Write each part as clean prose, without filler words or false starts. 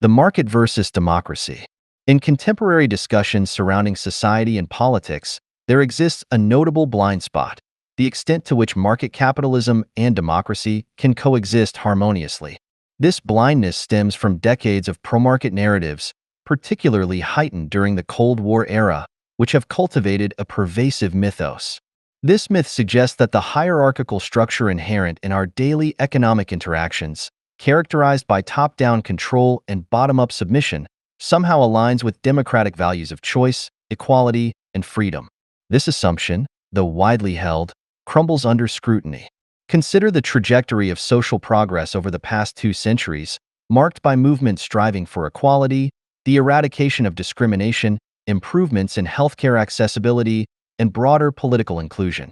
The market versus democracy. In contemporary discussions surrounding society and politics, there exists a notable blind spot: the extent to which market capitalism and democracy can coexist harmoniously. This blindness stems from decades of pro-market narratives, particularly heightened during the Cold War era, which have cultivated a pervasive mythos. This myth suggests that the hierarchical structure inherent in our daily economic interactions, characterized by top-down control and bottom-up submission, somehow aligns with democratic values of choice, equality, and freedom. This assumption, though widely held, crumbles under scrutiny. Consider the trajectory of social progress over the past 2 centuries, marked by movements striving for equality, the eradication of discrimination, improvements in healthcare accessibility, and broader political inclusion.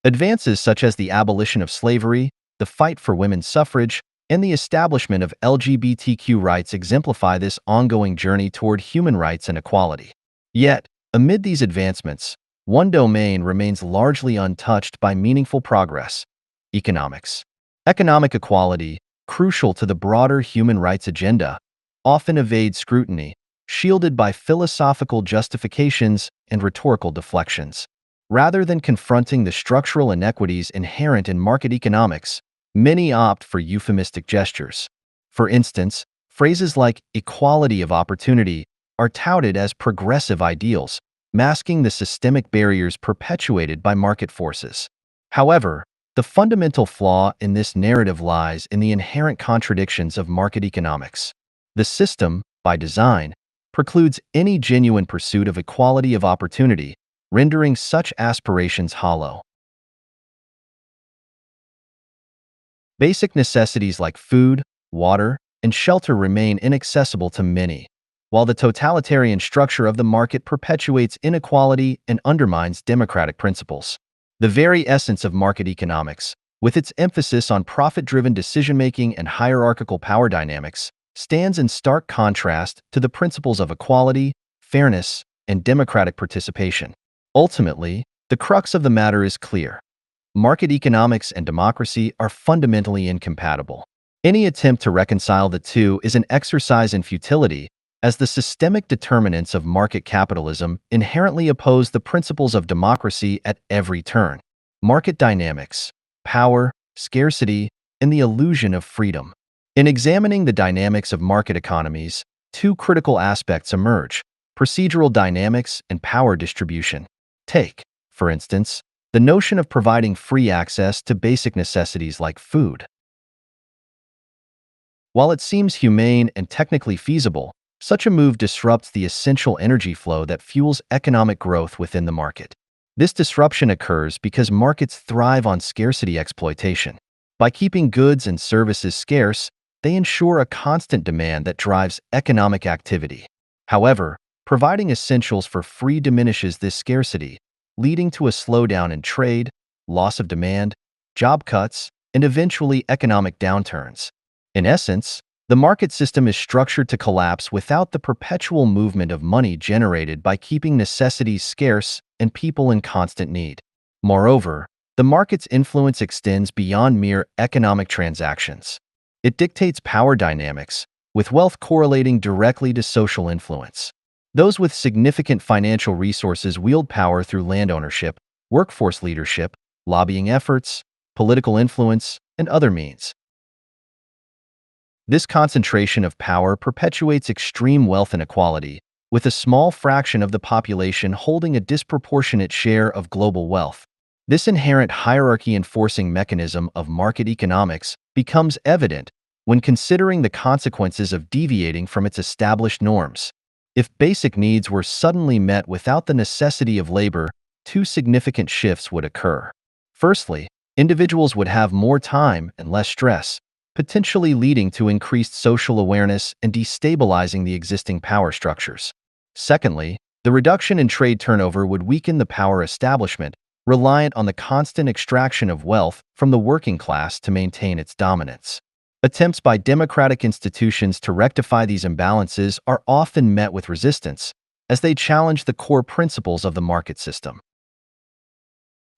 Advances such as the abolition of slavery, the fight for women's suffrage, and the establishment of LGBTQ rights exemplify this ongoing journey toward human rights and equality. Yet, amid these advancements, one domain remains largely untouched by meaningful progress: economics. Economic equality, crucial to the broader human rights agenda, often evades scrutiny, shielded by philosophical justifications and rhetorical deflections. Rather than confronting the structural inequities inherent in market economics, many opt for euphemistic gestures. For instance, phrases like equality of opportunity are touted as progressive ideals, masking the systemic barriers perpetuated by market forces. However, the fundamental flaw in this narrative lies in the inherent contradictions of market economics. The system, by design, precludes any genuine pursuit of equality of opportunity, rendering such aspirations hollow. Basic necessities like food, water, and shelter remain inaccessible to many, while the totalitarian structure of the market perpetuates inequality and undermines democratic principles. The very essence of market economics, with its emphasis on profit-driven decision-making and hierarchical power dynamics, stands in stark contrast to the principles of equality, fairness, and democratic participation. Ultimately, the crux of the matter is clear: market economics and democracy are fundamentally incompatible. Any attempt to reconcile the two is an exercise in futility, as the systemic determinants of market capitalism inherently oppose the principles of democracy at every turn: market dynamics, power, scarcity, and the illusion of freedom. In examining the dynamics of market economies, two critical aspects emerge: procedural dynamics and power distribution. Take, for instance, the notion of providing free access to basic necessities like food. While it seems humane and technically feasible, such a move disrupts the essential energy flow that fuels economic growth within the market. This disruption occurs because markets thrive on scarcity exploitation. By keeping goods and services scarce, they ensure a constant demand that drives economic activity. However, providing essentials for free diminishes this scarcity, leading to a slowdown in trade, loss of demand, job cuts, and eventually economic downturns. In essence, the market system is structured to collapse without the perpetual movement of money generated by keeping necessities scarce and people in constant need. Moreover, the market's influence extends beyond mere economic transactions. It dictates power dynamics, with wealth correlating directly to social influence. Those with significant financial resources wield power through land ownership, workforce leadership, lobbying efforts, political influence, and other means. This concentration of power perpetuates extreme wealth inequality, with a small fraction of the population holding a disproportionate share of global wealth. This inherent hierarchy-enforcing mechanism of market economics becomes evident when considering the consequences of deviating from its established norms. If basic needs were suddenly met without the necessity of labor, two significant shifts would occur. Firstly, individuals would have more time and less stress, potentially leading to increased social awareness and destabilizing the existing power structures. Secondly, the reduction in trade turnover would weaken the power establishment, reliant on the constant extraction of wealth from the working class to maintain its dominance. Attempts by democratic institutions to rectify these imbalances are often met with resistance, as they challenge the core principles of the market system.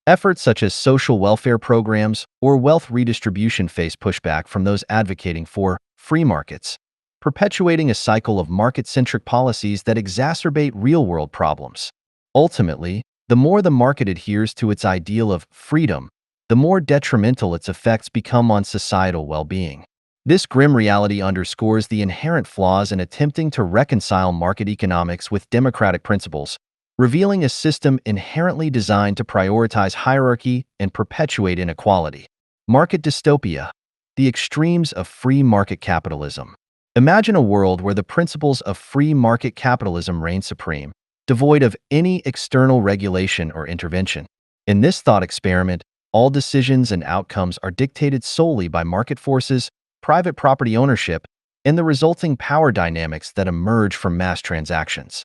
Efforts such as social welfare programs or wealth redistribution face pushback from those advocating for free markets. perpetuating a cycle of market-centric policies that exacerbate real-world problems. Ultimately, the more the market adheres to its ideal of freedom, the more detrimental its effects become on societal well-being. This grim reality underscores the inherent flaws in attempting to reconcile market economics with democratic principles, revealing a system inherently designed to prioritize hierarchy and perpetuate inequality. Market dystopia, the extremes of free market capitalism. Imagine a world where the principles of free market capitalism reign supreme, devoid of any external regulation or intervention. In this thought experiment, all decisions and outcomes are dictated solely by market forces, private property ownership, and the resulting power dynamics that emerge from mass transactions.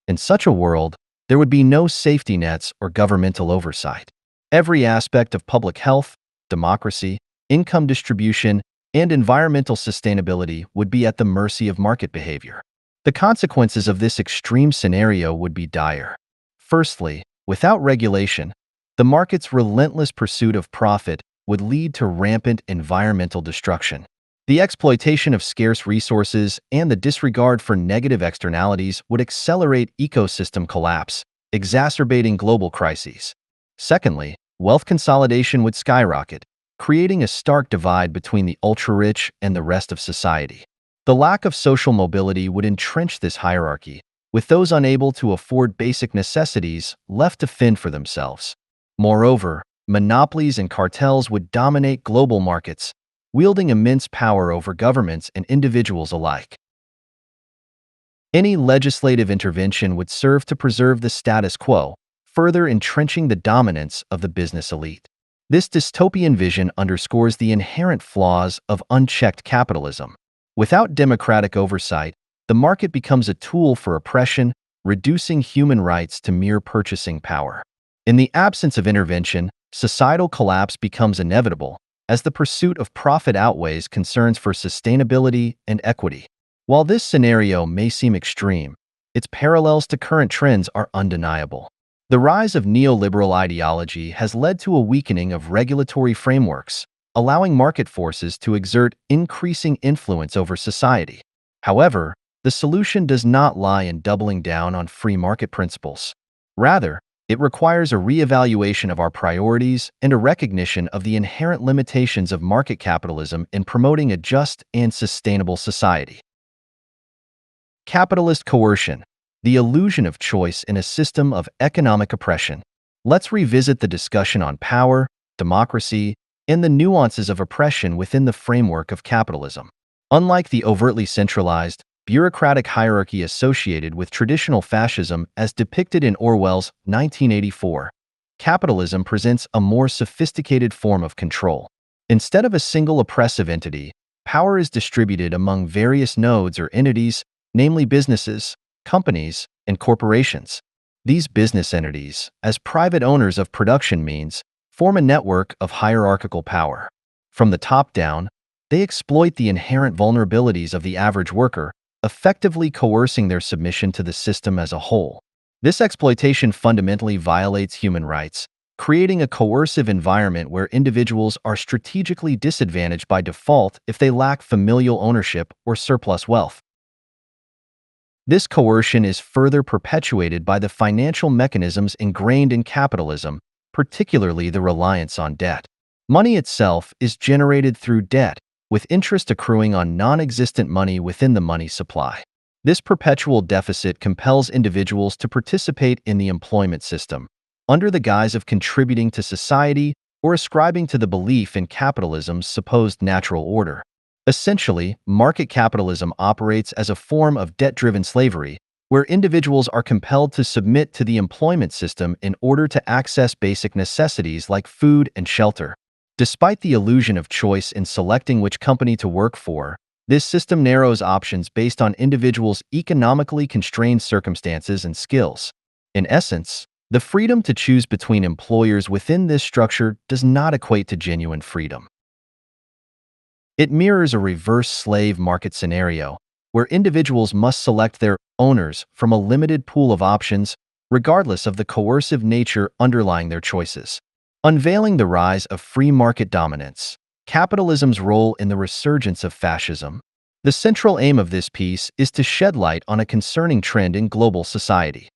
In such a world, there would be no safety nets or governmental oversight. Every aspect of public health, democracy, income distribution, and environmental sustainability would be at the mercy of market behavior. The consequences of this extreme scenario would be dire. Firstly, without regulation, the market's relentless pursuit of profit would lead to rampant environmental destruction. The exploitation of scarce resources and the disregard for negative externalities would accelerate ecosystem collapse, exacerbating global crises. Secondly, wealth consolidation would skyrocket, creating a stark divide between the ultra-rich and the rest of society. The lack of social mobility would entrench this hierarchy, with those unable to afford basic necessities left to fend for themselves. Moreover, monopolies and cartels would dominate global markets, wielding immense power over governments and individuals alike. Any legislative intervention would serve to preserve the status quo, further entrenching the dominance of the business elite. This dystopian vision underscores the inherent flaws of unchecked capitalism. Without democratic oversight, the market becomes a tool for oppression, reducing human rights to mere purchasing power. In the absence of intervention, societal collapse becomes inevitable, as the pursuit of profit outweighs concerns for sustainability and equity. While this scenario may seem extreme, its parallels to current trends are undeniable. The rise of neoliberal ideology has led to a weakening of regulatory frameworks, allowing market forces to exert increasing influence over society. However, the solution does not lie in doubling down on free market principles. Rather, it requires a reevaluation of our priorities and a recognition of the inherent limitations of market capitalism in promoting a just and sustainable society. Capitalist coercion, the illusion of choice in a system of economic oppression. Let's revisit the discussion on power, democracy, and the nuances of oppression within the framework of capitalism. Unlike the overtly centralized, bureaucratic hierarchy associated with traditional fascism as depicted in Orwell's 1984, capitalism presents a more sophisticated form of control. Instead of a single oppressive entity, power is distributed among various nodes or entities, namely businesses, companies, and corporations. These business entities, as private owners of production means, form a network of hierarchical power. From the top down, they exploit the inherent vulnerabilities of the average worker, effectively coercing their submission to the system as a whole. This exploitation fundamentally violates human rights, creating a coercive environment where individuals are strategically disadvantaged by default if they lack familial ownership or surplus wealth. This coercion is further perpetuated by the financial mechanisms ingrained in capitalism, particularly the reliance on debt. Money itself is generated through debt, with interest accruing on non-existent money within the money supply. This perpetual deficit compels individuals to participate in the employment system, under the guise of contributing to society or ascribing to the belief in capitalism's supposed natural order. Essentially, market capitalism operates as a form of debt-driven slavery, where individuals are compelled to submit to the employment system in order to access basic necessities like food and shelter. Despite the illusion of choice in selecting which company to work for, this system narrows options based on individuals' economically constrained circumstances and skills. In essence, the freedom to choose between employers within this structure does not equate to genuine freedom. It mirrors a reverse slave market scenario, where individuals must select their owners from a limited pool of options, regardless of the coercive nature underlying their choices. Unveiling the rise of free market dominance, capitalism's role in the resurgence of fascism. The central aim of this piece is to shed light on a concerning trend in global society: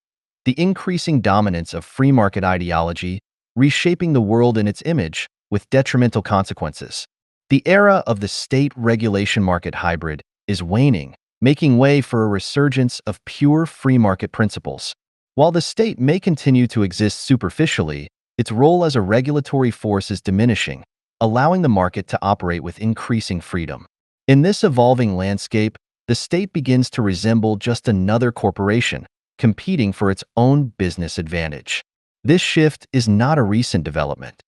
the increasing dominance of free market ideology, reshaping the world in its image with detrimental consequences. The era of the state regulation market hybrid is waning, making way for a resurgence of pure free market principles. While the state may continue to exist superficially, its role as a regulatory force is diminishing, allowing the market to operate with increasing freedom. In this evolving landscape, the state begins to resemble just another corporation, competing for its own business advantage. This shift is not a recent development.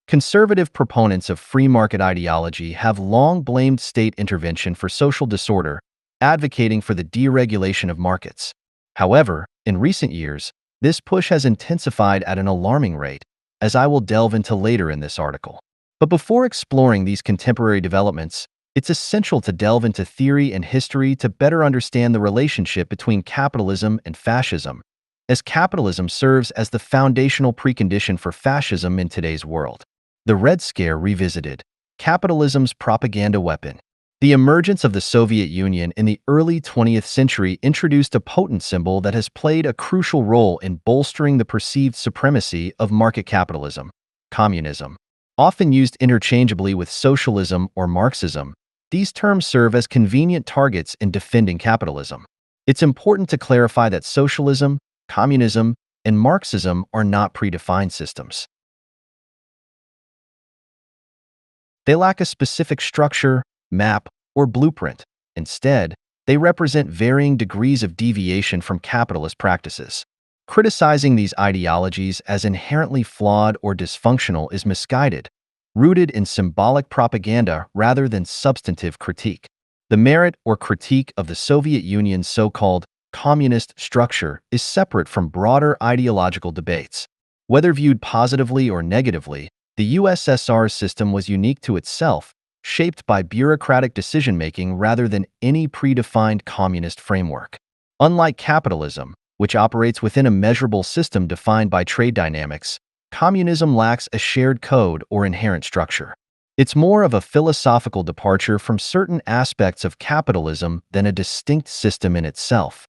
Conservative proponents of free market ideology have long blamed state intervention for social disorder, advocating for the deregulation of markets. However, in recent years, this push has intensified at an alarming rate, as I will delve into later in this article. But before exploring these contemporary developments, it's essential to delve into theory and history to better understand the relationship between capitalism and fascism, as capitalism serves as the foundational precondition for fascism in today's world. The Red Scare revisited: capitalism's propaganda weapon. The emergence of the Soviet Union in the early 20th century introduced a potent symbol that has played a crucial role in bolstering the perceived supremacy of market capitalism: communism. Often used interchangeably with socialism or Marxism, these terms serve as convenient targets in defending capitalism. It's important to clarify that socialism, communism, and Marxism are not predefined systems. They lack a specific structure, map, or blueprint. Instead, they represent varying degrees of deviation from capitalist practices. Criticizing these ideologies as inherently flawed or dysfunctional is misguided, rooted in symbolic propaganda rather than substantive critique. The merit or critique of the Soviet Union's so-called communist structure is separate from broader ideological debates. Whether viewed positively or negatively, the USSR system was unique to itself, shaped by bureaucratic decision-making rather than any predefined communist framework. Unlike capitalism, which operates within a measurable system defined by trade dynamics, communism lacks a shared code or inherent structure. It's more of a philosophical departure from certain aspects of capitalism than a distinct system in itself.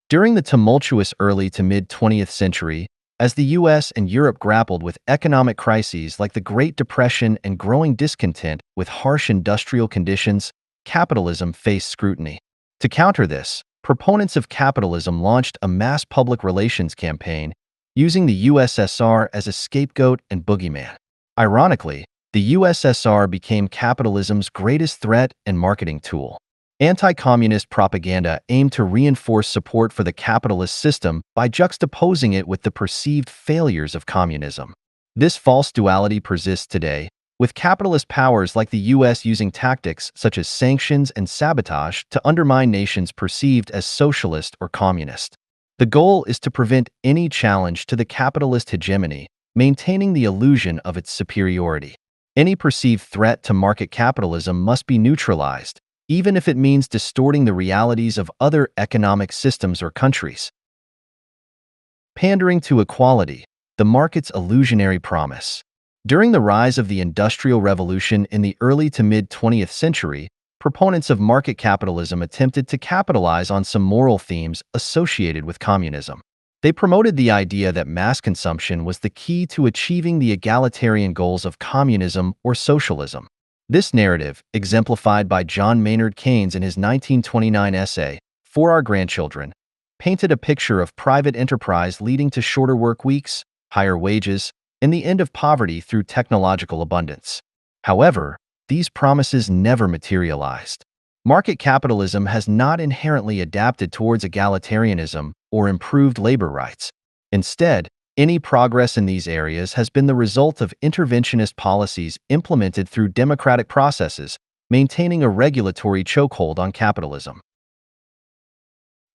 During the tumultuous early to mid-20th century, as the US and Europe grappled with economic crises like the Great Depression and growing discontent with harsh industrial conditions, capitalism faced scrutiny. To counter this, proponents of capitalism launched a mass public relations campaign, using the USSR as a scapegoat and boogeyman. Ironically, the USSR became capitalism's greatest threat and marketing tool. Anti-communist propaganda aimed to reinforce support for the capitalist system by juxtaposing it with the perceived failures of communism. This false duality persists today, with capitalist powers like the US using tactics such as sanctions and sabotage to undermine nations perceived as socialist or communist. The goal is to prevent any challenge to the capitalist hegemony, maintaining the illusion of its superiority. Any perceived threat to market capitalism must be neutralized, even if it means distorting the realities of other economic systems or countries. Pandering to equality, the market's illusionary promise. During the rise of the Industrial Revolution in the early to mid-20th century, proponents of market capitalism attempted to capitalize on some moral themes associated with communism. They promoted the idea that mass consumption was the key to achieving the egalitarian goals of communism or socialism. This narrative, exemplified by John Maynard Keynes in his 1929 essay, For Our Grandchildren, painted a picture of private enterprise leading to shorter work weeks, higher wages, and the end of poverty through technological abundance. However, these promises never materialized. Market capitalism has not inherently adapted towards egalitarianism or improved labor rights. Instead, any progress in these areas has been the result of interventionist policies implemented through democratic processes, maintaining a regulatory chokehold on capitalism.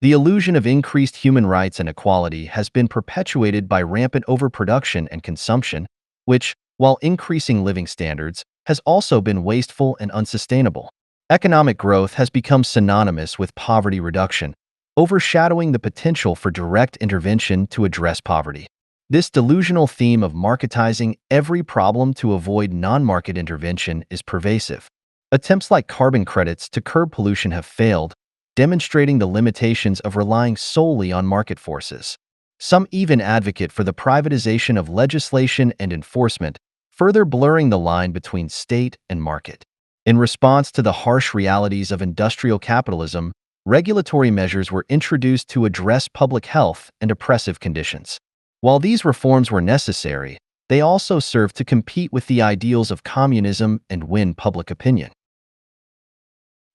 The illusion of increased human rights and equality has been perpetuated by rampant overproduction and consumption, which, while increasing living standards, has also been wasteful and unsustainable. Economic growth has become synonymous with poverty reduction, overshadowing the potential for direct intervention to address poverty. This delusional theme of marketizing every problem to avoid non-market intervention is pervasive. Attempts like carbon credits to curb pollution have failed, demonstrating the limitations of relying solely on market forces. Some even advocate for the privatization of legislation and enforcement, further blurring the line between state and market. In response to the harsh realities of industrial capitalism, regulatory measures were introduced to address public health and oppressive conditions. While these reforms were necessary, they also served to compete with the ideals of communism and win public opinion.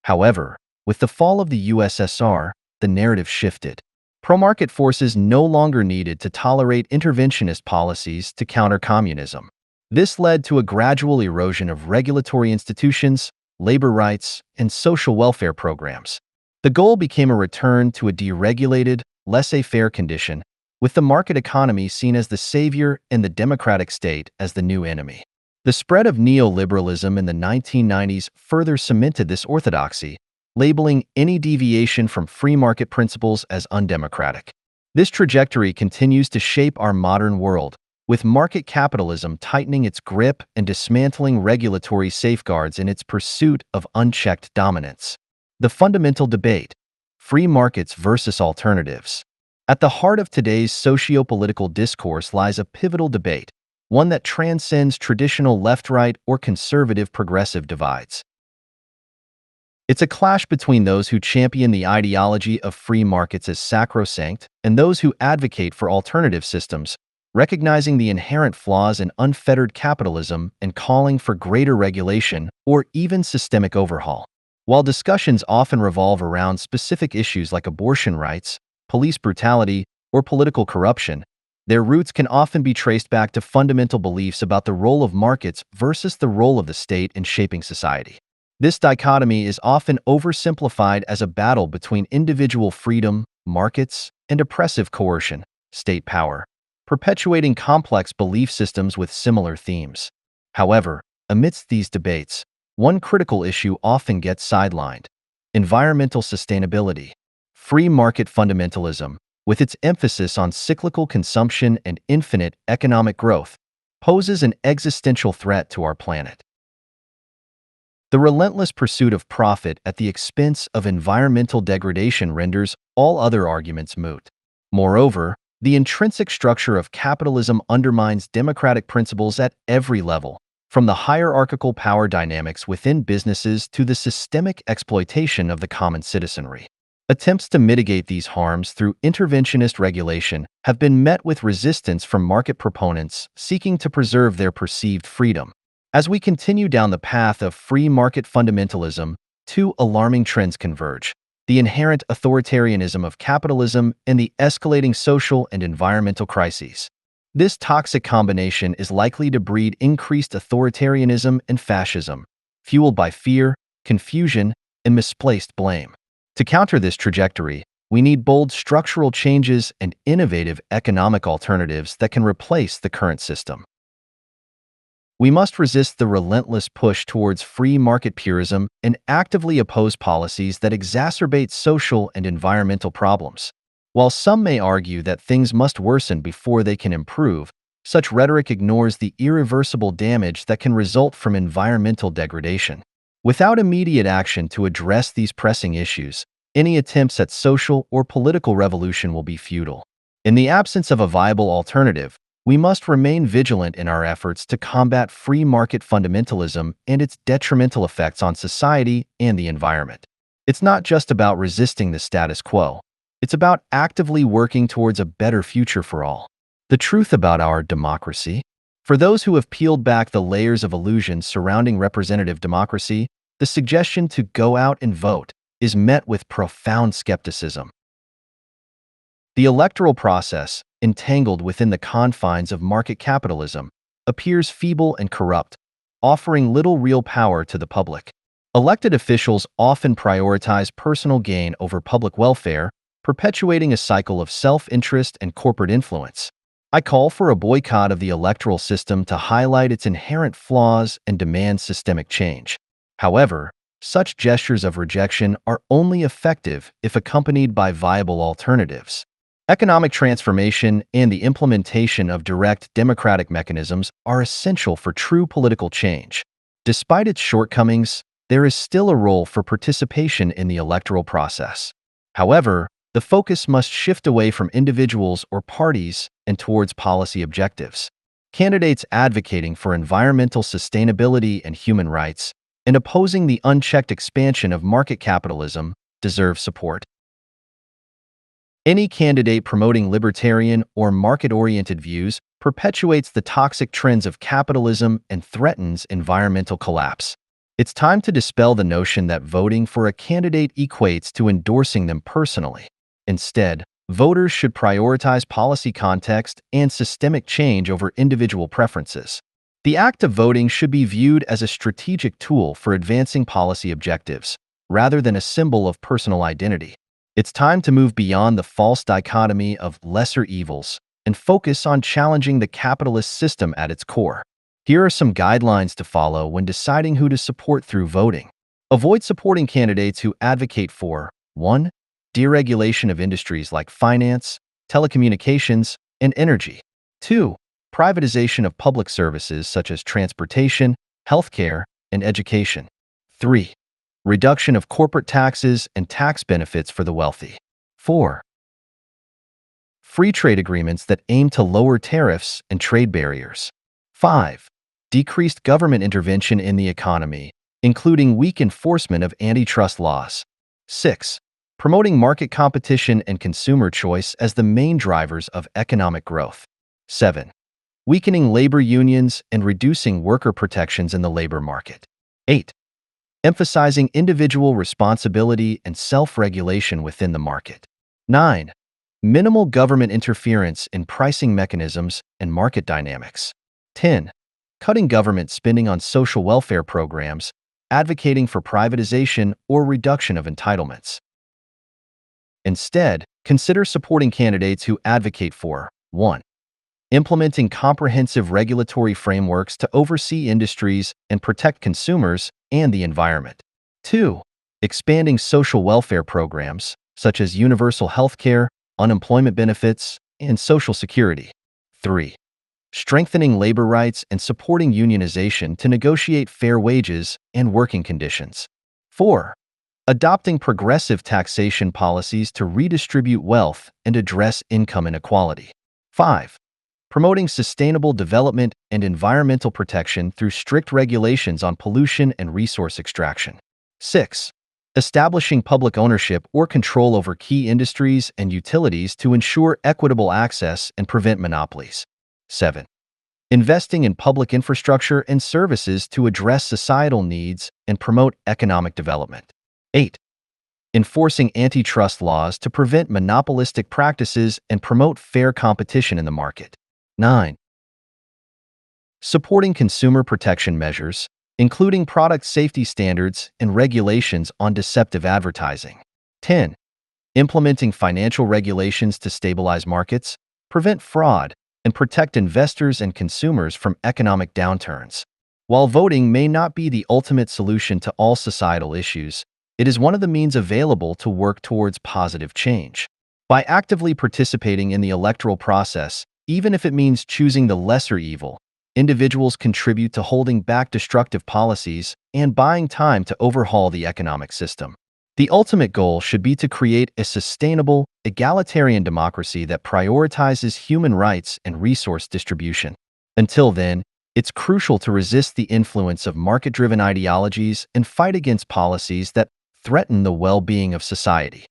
However, with the fall of the USSR, the narrative shifted. Pro-market forces no longer needed to tolerate interventionist policies to counter communism. This led to a gradual erosion of regulatory institutions, labor rights, and social welfare programs. The goal became a return to a deregulated, laissez-faire condition, with the market economy seen as the savior and the democratic state as the new enemy. The spread of neoliberalism in the 1990s further cemented this orthodoxy, labeling any deviation from free market principles as undemocratic. This trajectory continues to shape our modern world, with market capitalism tightening its grip and dismantling regulatory safeguards in its pursuit of unchecked dominance. The fundamental debate: free markets versus alternatives. At the heart of today's socio-political discourse lies a pivotal debate, one that transcends traditional left-right or conservative-progressive divides. It's a clash between those who champion the ideology of free markets as sacrosanct and those who advocate for alternative systems, recognizing the inherent flaws in unfettered capitalism and calling for greater regulation or even systemic overhaul. While discussions often revolve around specific issues like abortion rights, police brutality, or political corruption, their roots can often be traced back to fundamental beliefs about the role of markets versus the role of the state in shaping society. This dichotomy is often oversimplified as a battle between individual freedom, markets, and oppressive coercion, state power, perpetuating complex belief systems with similar themes. However, amidst these debates, one critical issue often gets sidelined: environmental sustainability. Free market fundamentalism, with its emphasis on cyclical consumption and infinite economic growth, poses an existential threat to our planet. The relentless pursuit of profit at the expense of environmental degradation renders all other arguments moot. Moreover, the intrinsic structure of capitalism undermines democratic principles at every level, from the hierarchical power dynamics within businesses to the systemic exploitation of the common citizenry. Attempts to mitigate these harms through interventionist regulation have been met with resistance from market proponents seeking to preserve their perceived freedom. As we continue down the path of free market fundamentalism, two alarming trends converge: the inherent authoritarianism of capitalism and the escalating social and environmental crises. This toxic combination is likely to breed increased authoritarianism and fascism, fueled by fear, confusion, and misplaced blame. To counter this trajectory, we need bold structural changes and innovative economic alternatives that can replace the current system. We must resist the relentless push towards free market purism and actively oppose policies that exacerbate social and environmental problems. While some may argue that things must worsen before they can improve, such rhetoric ignores the irreversible damage that can result from environmental degradation. Without immediate action to address these pressing issues, any attempts at social or political revolution will be futile. In the absence of a viable alternative, we must remain vigilant in our efforts to combat free market fundamentalism and its detrimental effects on society and the environment. It's not just about resisting the status quo. It's about actively working towards a better future for all. The truth about our democracy: for those who have peeled back the layers of illusion surrounding representative democracy, the suggestion to go out and vote is met with profound skepticism. The electoral process, entangled within the confines of market capitalism, appears feeble and corrupt, offering little real power to the public. Elected officials often prioritize personal gain over public welfare, perpetuating a cycle of self-interest and corporate influence. I call for a boycott of the electoral system to highlight its inherent flaws and demand systemic change. However, such gestures of rejection are only effective if accompanied by viable alternatives. Economic transformation and the implementation of direct democratic mechanisms are essential for true political change. Despite its shortcomings, there is still a role for participation in the electoral process. However, the focus must shift away from individuals or parties and towards policy objectives. Candidates advocating for environmental sustainability and human rights and opposing the unchecked expansion of market capitalism deserve support. Any candidate promoting libertarian or market-oriented views perpetuates the toxic trends of capitalism and threatens environmental collapse. It's time to dispel the notion that voting for a candidate equates to endorsing them personally. Instead, voters should prioritize policy context and systemic change over individual preferences. The act of voting should be viewed as a strategic tool for advancing policy objectives, rather than a symbol of personal identity. It's time to move beyond the false dichotomy of lesser evils and focus on challenging the capitalist system at its core. Here are some guidelines to follow when deciding who to support through voting. Avoid supporting candidates who advocate for 1. Deregulation of industries like finance, telecommunications, and energy. 2. Privatization of public services such as transportation, healthcare, and education. 3. Reduction of corporate taxes and tax benefits for the wealthy. 4. Free trade agreements that aim to lower tariffs and trade barriers. 5. Decreased government intervention in the economy, including weak enforcement of antitrust laws. 6. Promoting market competition and consumer choice as the main drivers of economic growth. 7. Weakening labor unions and reducing worker protections in the labor market. 8. Emphasizing individual responsibility and self-regulation within the market. 9. Minimal government interference in pricing mechanisms and market dynamics. 10. Cutting government spending on social welfare programs, advocating for privatization or reduction of entitlements. Instead, consider supporting candidates who advocate for 1. Implementing comprehensive regulatory frameworks to oversee industries and protect consumers and the environment. 2. Expanding social welfare programs, such as universal health care, unemployment benefits, and Social Security. 3. Strengthening labor rights and supporting unionization to negotiate fair wages and working conditions. 4. Adopting progressive taxation policies to redistribute wealth and address income inequality. 5. Promoting sustainable development and environmental protection through strict regulations on pollution and resource extraction. 6. Establishing public ownership or control over key industries and utilities to ensure equitable access and prevent monopolies. 7. Investing in public infrastructure and services to address societal needs and promote economic development. 8. Enforcing antitrust laws to prevent monopolistic practices and promote fair competition in the market. 9. Supporting consumer protection measures, including product safety standards and regulations on deceptive advertising. 10. Implementing financial regulations to stabilize markets, prevent fraud, and protect investors and consumers from economic downturns. While voting may not be the ultimate solution to all societal issues, it is one of the means available to work towards positive change. By actively participating in the electoral process, even if it means choosing the lesser evil, individuals contribute to holding back destructive policies and buying time to overhaul the economic system. The ultimate goal should be to create a sustainable, egalitarian democracy that prioritizes human rights and resource distribution. Until then, it's crucial to resist the influence of market-driven ideologies and fight against policies that threaten the well-being of society.